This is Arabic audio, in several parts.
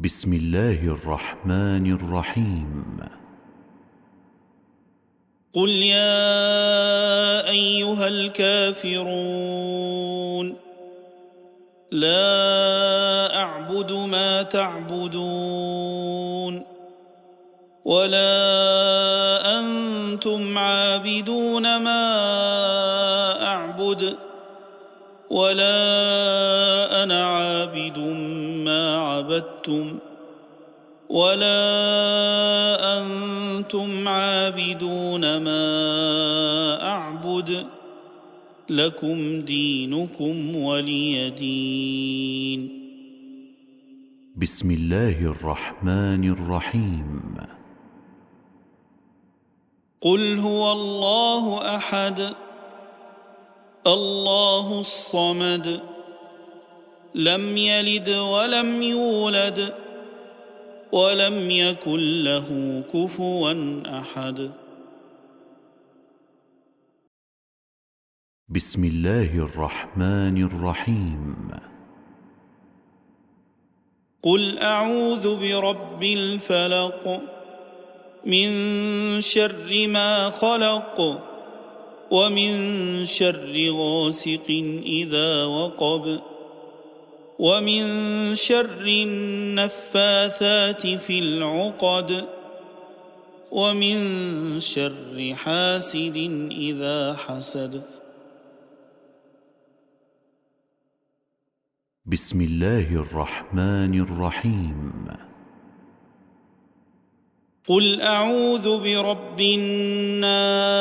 بسم الله الرحمن الرحيم. قل يا أيها الكافرون لا أعبد ما تعبدون ولا أنتم عابدون ما أعبد ولا أنا عابد ما عبدتم ولا أنتم عابدون ما أعبد لكم دينكم ولي دين. بسم الله الرحمن الرحيم. قل هو الله أحد الله الصمد لم يلد ولم يولد ولم يكن له كفوا أحد. بسم الله الرحمن الرحيم. قل أعوذ برب الفلق من شر ما خلق ومن شر غاسق إذا وقب ومن شر النفاثات في العقد ومن شر حاسد إذا حسد. بسم الله الرحمن الرحيم. قل أعوذ برب الناس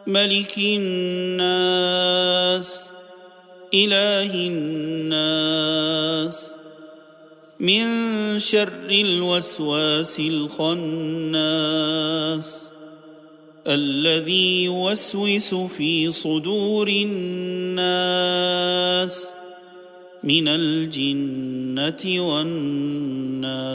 ملك الناس إله الناس من شر الوسواس الخناس الذي يوسوس في صدور الناس من الجنة والناس.